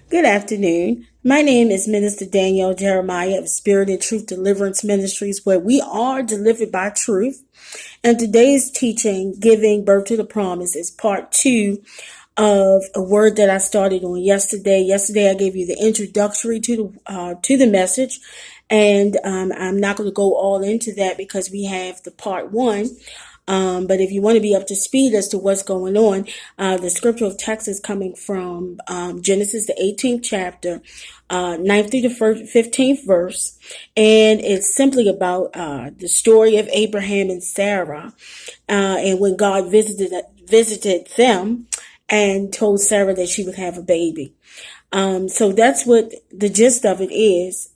Good afternoon. My name is Minister Danielle Jeremiah of Spirit and Truth Deliverance Ministries, where we are delivered by truth. And today's teaching, Giving Birth to the Promise, is part 2 of a word that I started on yesterday. Yesterday, I gave you the introductory to the message, and I'm not going to go all into that because we have the part 1. But if you want to be up to speed as to what's going on, the scriptural text is coming from Genesis, the 18th chapter, 9th through the 15th verse. And it's simply about the story of Abraham and Sarah, and when God visited them and told Sarah that she would have a baby. So that's what the gist of it is.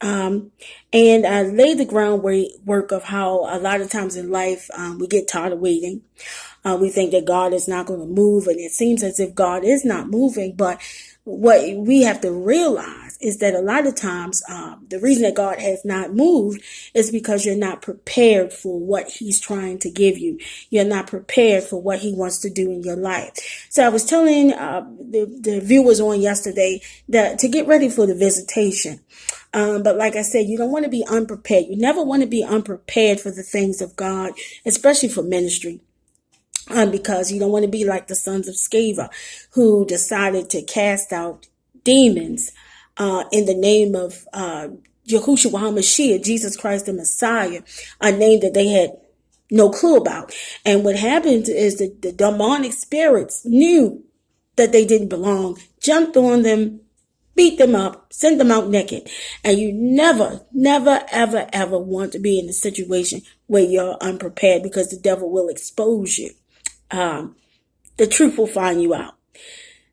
And I laid the groundwork of how a lot of times in life, we get tired of waiting. We think that God is not going to move, and it seems as if God is not moving. But what we have to realize is that a lot of times, the reason that God has not moved is because you're not prepared for what he's trying to give you. You're not prepared for what he wants to do in your life. So I was telling the viewers on yesterday that to get ready for the visitation. But like I said, you don't want to be unprepared. You never want to be unprepared for the things of God, especially for ministry. Because you don't want to be like the sons of Sceva, who decided to cast out demons in the name of Yahushua HaMashiach, Jesus Christ the Messiah, a name that they had no clue about. And what happened is that the demonic spirits knew that they didn't belong, jumped on them, beat them up, send them out naked. And you never, ever, ever want to be in a situation where you're unprepared, because the devil will expose you. The truth will find you out.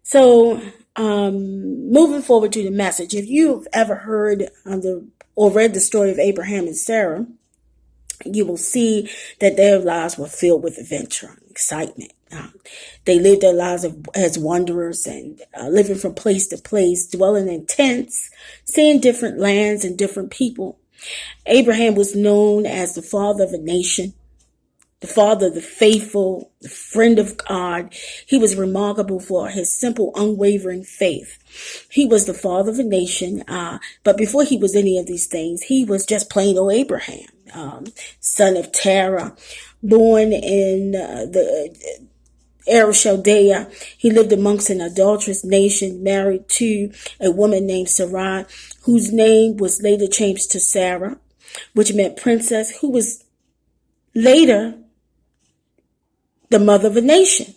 So, moving forward to the message, if you've ever heard or read the story of Abraham and Sarah, you will see that their lives were filled with adventure and excitement. They lived their lives as wanderers and living from place to place, dwelling in tents, seeing different lands and different people. Abraham was known as the father of a nation, the father of the faithful, the friend of God. He was remarkable for his simple, unwavering faith. He was the father of a nation, but before he was any of these things, he was just plain old Abraham, son of Terah, born in the Arab Chaldea. He lived amongst an adulterous nation, married to a woman named Sarai, whose name was later changed to Sarah, which meant princess, who was later the mother of a nation.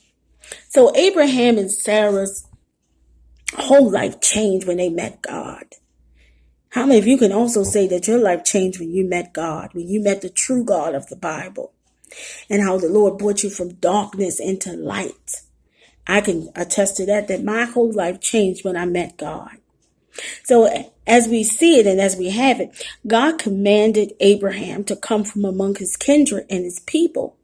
So Abraham and Sarah's whole life changed when they met God. How many of you can also say that your life changed when you met God, when you met the true God of the Bible, and how the Lord brought you from darkness into light? I can attest to that my whole life changed when I met God. So as we see it and as we have it, God commanded Abraham to come from among his kindred and his people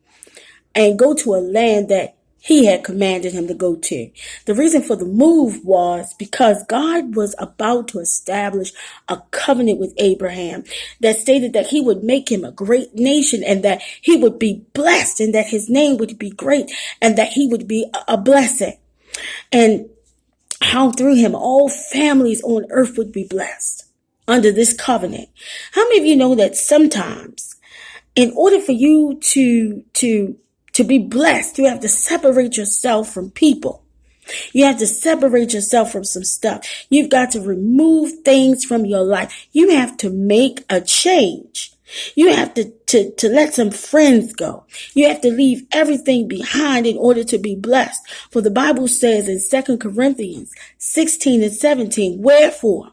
and go to a land that he had commanded him to go to. The reason for the move was because God was about to establish a covenant with Abraham that stated that he would make him a great nation, and that he would be blessed, and that his name would be great, and that he would be a blessing. And how through him all families on earth would be blessed under this covenant. How many of you know that sometimes in order for you to be blessed, you have to separate yourself from people. You have to separate yourself from some stuff. You've got to remove things from your life. You have to make a change. You have to let some friends go. You have to leave everything behind in order to be blessed. For the Bible says in 2 Corinthians 16 and 17, wherefore,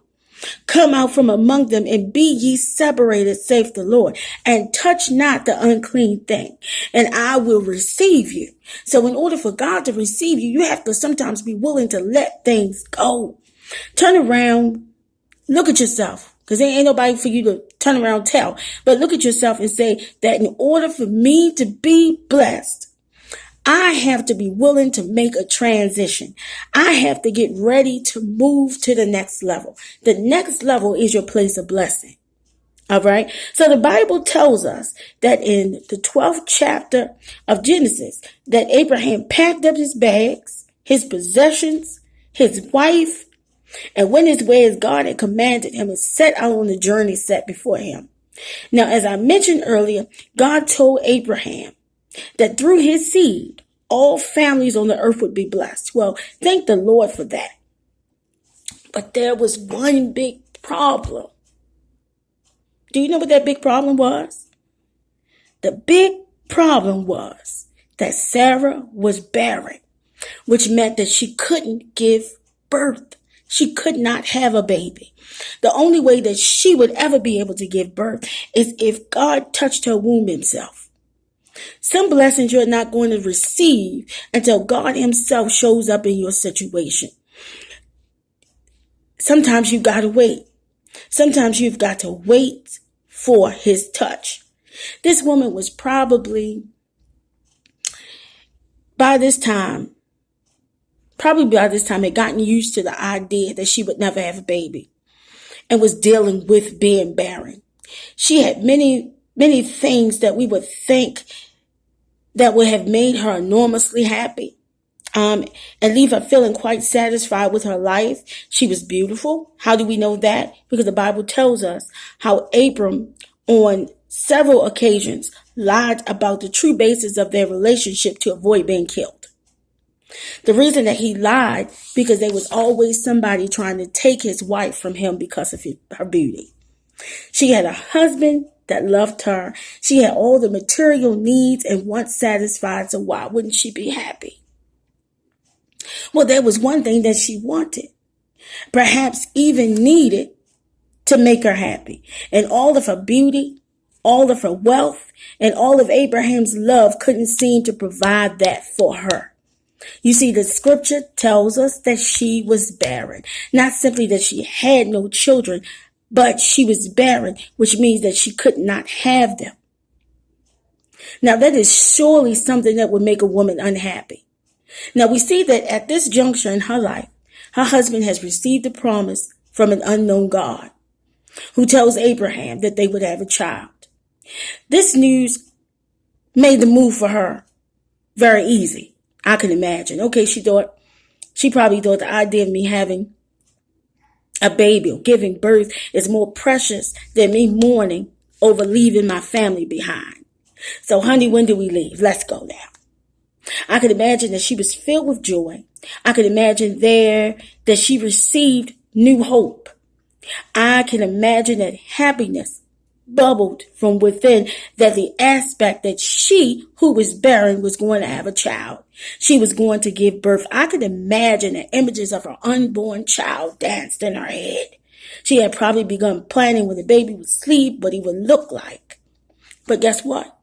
come out from among them and be ye separated, saith the Lord, and touch not the unclean thing, and I will receive you. So in order for God to receive you, you have to sometimes be willing to let things go. Turn around, look at yourself, because there ain't nobody for you to turn around and tell. But look at yourself and say that in order for me to be blessed, I have to be willing to make a transition. I have to get ready to move to the next level. The next level is your place of blessing. All right. So the Bible tells us that in the 12th chapter of Genesis, that Abraham packed up his bags, his possessions, his wife, and went his way as God had commanded him and set out on the journey set before him. Now, as I mentioned earlier, God told Abraham that through his seed, all families on the earth would be blessed. Well, thank the Lord for that. But there was one big problem. Do you know what that big problem was? The big problem was that Sarah was barren, which meant that she couldn't give birth. She could not have a baby. The only way that she would ever be able to give birth is if God touched her womb himself. Some blessings you're not going to receive until God himself shows up in your situation. Sometimes you've got to wait. Sometimes you've got to wait for his touch. This woman was probably by this time had gotten used to the idea that she would never have a baby and was dealing with being barren. She had many, many things that we would think that would have made her enormously happy. And leave her feeling quite satisfied with her life. She was beautiful. How do we know that? Because the Bible tells us how Abram, on several occasions, lied about the true basis of their relationship to avoid being killed. The reason that he lied, because there was always somebody trying to take his wife from him because of her beauty. She had a husband that loved her. She had all the material needs and wants satisfied, so why wouldn't she be happy? Well, there was one thing that she wanted, perhaps even needed, to make her happy. And all of her beauty, all of her wealth, and all of Abraham's love couldn't seem to provide that for her. You see, the scripture tells us that she was barren. Not simply that she had no children, but she was barren, which means that she could not have them. Now, that is surely something that would make a woman unhappy. Now, we see that at this juncture in her life, her husband has received a promise from an unknown God who tells Abraham that they would have a child. This news made the move for her very easy. I can imagine. Okay, she probably thought the idea of me having a baby or giving birth is more precious than me mourning over leaving my family behind. So, honey, when do we leave? Let's go now. I could imagine that she was filled with joy. I could imagine that she received new hope. I can imagine that happiness bubbled from within, that the aspect that she, who was barren, was going to have a child. She was going to give birth. I could imagine the images of her unborn child danced in her head. She had probably begun planning when the baby would sleep, what he would look like. But guess what?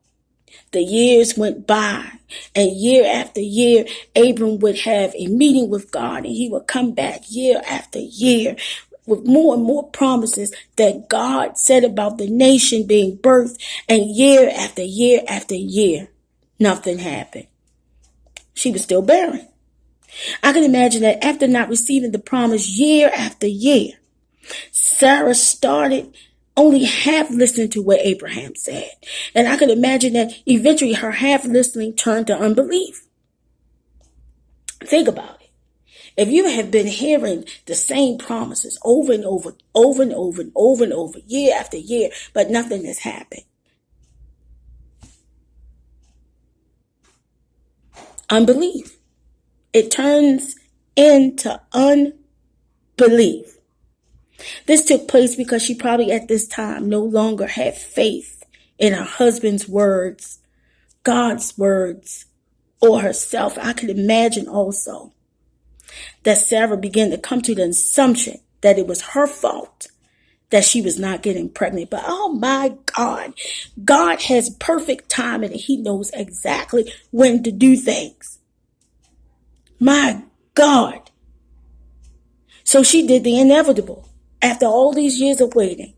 The years went by, and year after year, Abram would have a meeting with God, and he would come back year after year with more and more promises that God said about the nation being birthed, and year after year after year, nothing happened. She was still barren. I can imagine that after not receiving the promise year after year, Sarah started only half listening to what Abraham said. And I could imagine that eventually her half listening turned to unbelief. Think about it. If you have been hearing the same promises over and over, over and over and over and over, year after year, but nothing has happened. Unbelief. It turns into unbelief. This took place because she probably at this time no longer had faith in her husband's words, God's words, or herself. I could imagine also that Sarah began to come to the assumption that it was her fault that she was not getting pregnant. But oh my God, God has perfect timing and he knows exactly when to do things. My God. So she did the inevitable. After all these years of waiting,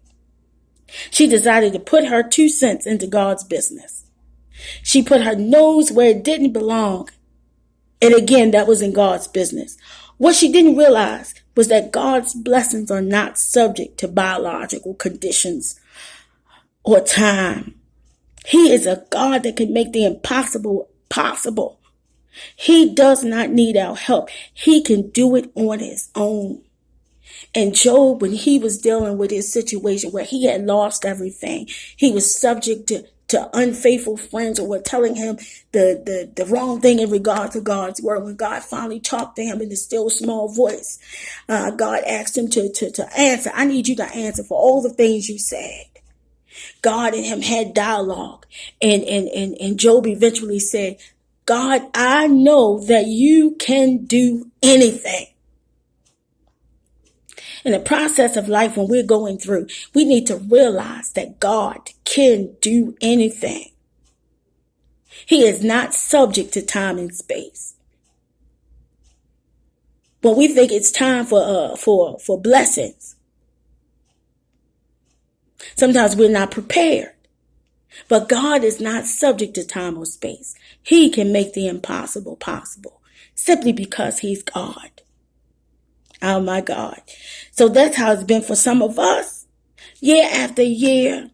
she decided to put her 2 cents into God's business. She put her nose where it didn't belong. And again, that was in God's business. What she didn't realize was that God's blessings are not subject to biological conditions or time. He is a God that can make the impossible possible. He does not need our help. He can do it on his own. And Job, when he was dealing with his situation where he had lost everything, he was subject to unfaithful friends who were telling him the wrong thing in regard to God's word. When God finally talked to him in the still small voice, God asked him to answer. I need you to answer for all the things you said. God and him had dialogue. And Job eventually said, God, I know that you can do anything. In the process of life, when we're going through, we need to realize that God can do anything. He is not subject to time and space. When we think it's time for blessings, sometimes we're not prepared. But God is not subject to time or space. He can make the impossible possible simply because he's God. Oh my God. So that's how it's been for some of us. Year after year.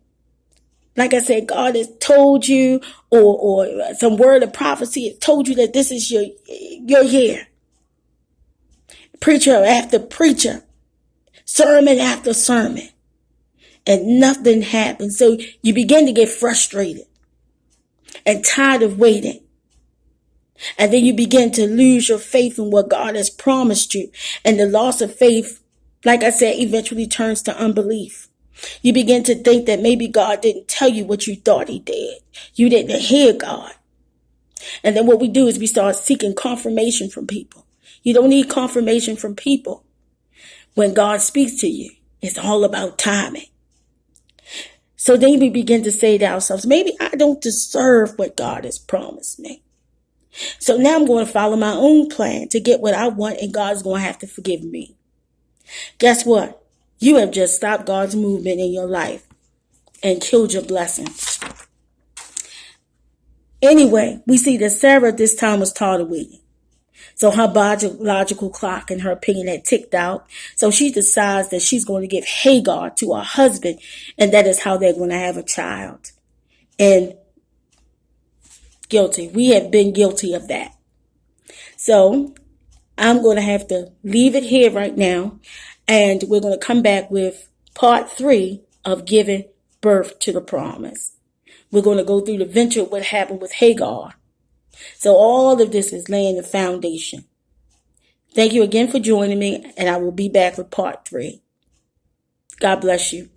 Like I said, God has told you, or some word of prophecy has told you that this is your year. Preacher after preacher. Sermon after sermon. And nothing happens. So you begin to get frustrated and tired of waiting. And then you begin to lose your faith in what God has promised you. And the loss of faith, like I said, eventually turns to unbelief. You begin to think that maybe God didn't tell you what you thought he did. You didn't hear God. And then what we do is we start seeking confirmation from people. You don't need confirmation from people. When God speaks to you, it's all about timing. So then we begin to say to ourselves, maybe I don't deserve what God has promised me. So now I'm going to follow my own plan to get what I want, and God's going to have to forgive me. Guess what? You have just stopped God's movement in your life and killed your blessing. Anyway, we see that Sarah at this time was tired of waiting. So her biological clock, in her opinion, had ticked out. So she decides that she's going to give Hagar to her husband, and that is how they're going to have a child. And guilty. We have been guilty of that. So I'm going to have to leave it here right now, and we're going to come back with part 3 of giving birth to the promise. We're going to go through the venture of what happened with Hagar. So all of this is laying the foundation. Thank you again for joining me, and I will be back with part 3. God bless you.